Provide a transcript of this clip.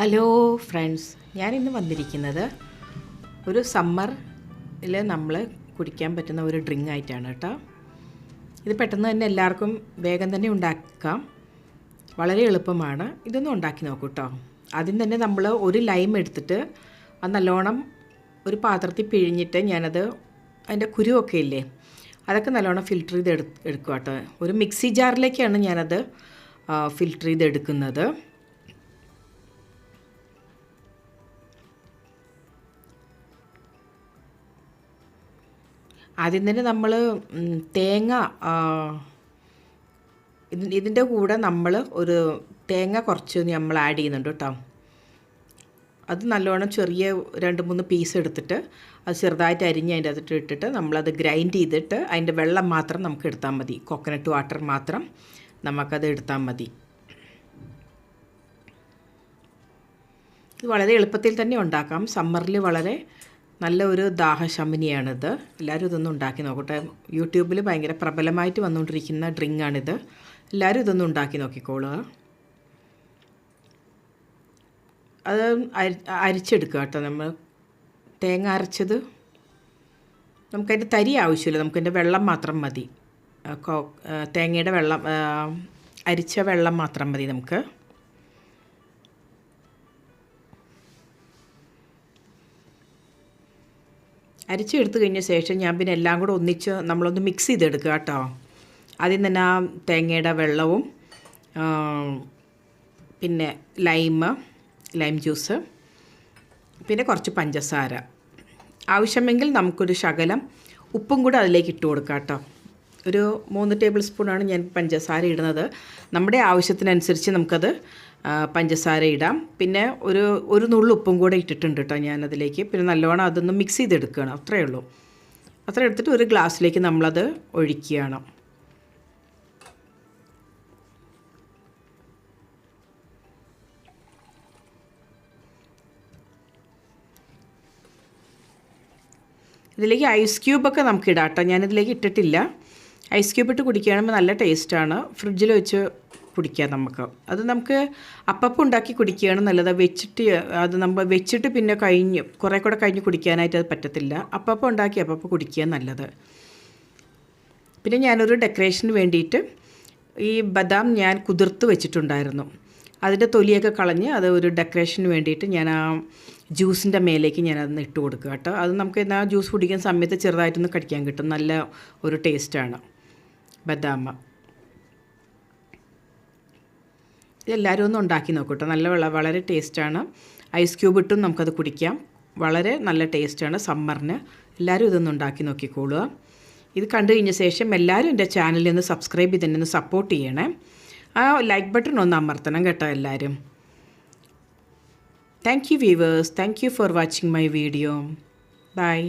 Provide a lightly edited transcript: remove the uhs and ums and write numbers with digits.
Hello friends, ഞാനിന്ന് വന്നിരിക്കുന്നത് ഒരു സമ്മറിൽ നമ്മൾ കുടിക്കാൻ പറ്റുന്ന ഒരു ഡ്രിങ്ക് ആയിട്ടാണ് കേട്ടോ. ഇത് പെട്ടെന്ന് തന്നെ എല്ലാവർക്കും വേഗം തന്നെ ഉണ്ടാക്കാം, വളരെ എളുപ്പമാണ്. ഇതൊന്നും ഉണ്ടാക്കി നോക്കൂ കേട്ടോ. ആദ്യം തന്നെ നമ്മൾ ഒരു ലൈം എടുത്തിട്ട് അത് നല്ലോണം ഒരു പാത്രത്തിൽ പിഴിഞ്ഞിട്ട് ഞാനത് അതിൻ്റെ കുരുവൊക്കെ ഇല്ലേ അതൊക്കെ നല്ലോണം ഫിൽറ്റർ ചെയ്ത് എടുക്കുക കേട്ടോ. ഒരു മിക്സി ജാറിലേക്കാണ് ഞാനത് ഫിൽറ്റർ ചെയ്ത് എടുക്കുന്നത്. ആദ്യം തന്നെ നമ്മൾ തേങ്ങ ഇതിൻ്റെ കൂടെ നമ്മൾ ഒരു തേങ്ങ കുറച്ച് നമ്മൾ ആഡ് ചെയ്യുന്നുണ്ട് കേട്ടോ. അത് നല്ലോണം ചെറിയ 2-3 പീസ് എടുത്തിട്ട് അത് ചെറുതായിട്ട് അരിഞ്ഞ് അതിൻ്റെ അകത്തിട്ട് ഇട്ടിട്ട് നമ്മളത് ഗ്രൈൻഡ് ചെയ്തിട്ട് അതിൻ്റെ വെള്ളം മാത്രം നമുക്ക് എടുത്താൽ മതി. കോക്കനട്ട് വാട്ടർ മാത്രം നമുക്കത് എടുത്താൽ മതി. ഇത് വളരെ എളുപ്പത്തിൽ തന്നെ ഉണ്ടാക്കാം. സമ്മറിൽ വളരെ നല്ല ഒരു ദാഹശമനിയാണിത്. എല്ലാവരും ഇതൊന്നും ഉണ്ടാക്കി നോക്കട്ടെ. യൂട്യൂബിൽ ഭയങ്കര പ്രബലമായിട്ട് വന്നുകൊണ്ടിരിക്കുന്ന ഡ്രിങ്കാണിത്. എല്ലാവരും ഇതൊന്നും ഉണ്ടാക്കി നോക്കിക്കോളുക. അത് അരിച്ചെടുക്കുക കേട്ടോ. നമ്മൾ തേങ്ങ അരച്ചത് നമുക്കതിൻ്റെ തരി ആവശ്യമില്ല, നമുക്കതിൻ്റെ വെള്ളം മാത്രം മതി. തേങ്ങയുടെ വെള്ളം, അരിച്ച വെള്ളം മാത്രം മതി നമുക്ക്. അരിച്ചെടുത്ത് കഴിഞ്ഞ ശേഷം ഞാൻ പിന്നെ എല്ലാം കൂടെ ഒന്നിച്ച് നമ്മളൊന്ന് മിക്സ് ചെയ്തെടുക്കുക കേട്ടോ. ആദ്യം തന്നെ ആ തേങ്ങയുടെ വെള്ളവും പിന്നെ ലൈം ജ്യൂസ്, പിന്നെ കുറച്ച് പഞ്ചസാര, ആവശ്യമെങ്കിൽ നമുക്കൊരു ശകലം ഉപ്പും കൂടെ അതിലേക്ക് ഇട്ട് കൊടുക്കാം കേട്ടോ. ഒരു 3 ടേബിൾ സ്പൂണാണ് ഞാൻ പഞ്ചസാര ഇടുന്നത്. നമ്മുടെ ആവശ്യത്തിനനുസരിച്ച് നമുക്കത് പഞ്ചസാര ഇടാം. പിന്നെ ഒരു നുള്ളു ഉപ്പും കൂടെ ഇട്ടിട്ടുണ്ട് കേട്ടോ ഞാനതിലേക്ക്. പിന്നെ നല്ലോണം അതൊന്ന് മിക്സ് ചെയ്തെടുക്കുകയാണ്. അത്രയേ ഉള്ളൂ. അത്ര എടുത്തിട്ട് ഒരു ഗ്ലാസ്സിലേക്ക് നമ്മളത് ഒഴിക്കുകയാണ്. ഇതിലേക്ക് ഐസ് ക്യൂബൊക്കെ നമുക്ക് ഇടാം കേട്ടോ. ഞാനിതിലേക്ക് ഇട്ടിട്ടില്ല. ഐസ് ക്യൂബ് ഇട്ട് കുടിക്കുകയാണെങ്കിൽ നല്ല ടേസ്റ്റാണ്. ഫ്രിഡ്ജിൽ വെച്ച് കുടിക്കാം നമുക്ക്. അത് നമുക്ക് അപ്പം ഉണ്ടാക്കി കുടിക്കുകയാണ് നല്ലത്. അത് നമ്മൾ വെച്ചിട്ട് പിന്നെ കുറേ കൂടെ കഴിഞ്ഞ് കുടിക്കാനായിട്ട് അത് പറ്റത്തില്ല. അപ്പം ഉണ്ടാക്കി അപ്പം കുടിക്കുക നല്ലത്. പിന്നെ ഞാനൊരു ഡെക്കറേഷന് വേണ്ടിയിട്ട് ഈ ബദാം ഞാൻ കുതിർത്ത് വെച്ചിട്ടുണ്ടായിരുന്നു. അതിൻ്റെ തൊലിയൊക്കെ കളഞ്ഞ് അത് ഒരു ഡെക്കറേഷന് വേണ്ടിയിട്ട് ഞാൻ ആ ജ്യൂസിൻ്റെ മേലേക്ക് ഞാനതൊന്ന് ഇട്ട് കൊടുക്കുക കേട്ടോ. അത് നമുക്ക് എന്നാൽ ജ്യൂസ് കുടിക്കുന്ന സമയത്ത് ചെറുതായിട്ടൊന്ന് കടിക്കാൻ കിട്ടും. നല്ല ഒരു ടേസ്റ്റാണ് ബദാം. ഇതെല്ലാവരും ഒന്ന് ഉണ്ടാക്കി നോക്കൂട്ടോ. വളരെ ടേസ്റ്റാണ്. ഐസ് ക്യൂബ് ഇട്ടും നമുക്കത് കുടിക്കാം. വളരെ നല്ല ടേസ്റ്റാണ് സമ്മറിന്. എല്ലാവരും ഇതൊന്ന് ഉണ്ടാക്കി നോക്കിക്കോളുക. ഇത് കണ്ടു കഴിഞ്ഞ ശേഷം എല്ലാവരും എൻ്റെ ചാനലിൽ ഒന്ന് സബ്സ്ക്രൈബ് ചെയ്ത് തന്നെ ഒന്ന് സപ്പോർട്ട് ചെയ്യണേ. ആ ലൈക്ക് ബട്ടൺ ഒന്ന് അമർത്തണം കേട്ടോ എല്ലാവരും. Thank you viewers. Thank you for watching my video. By.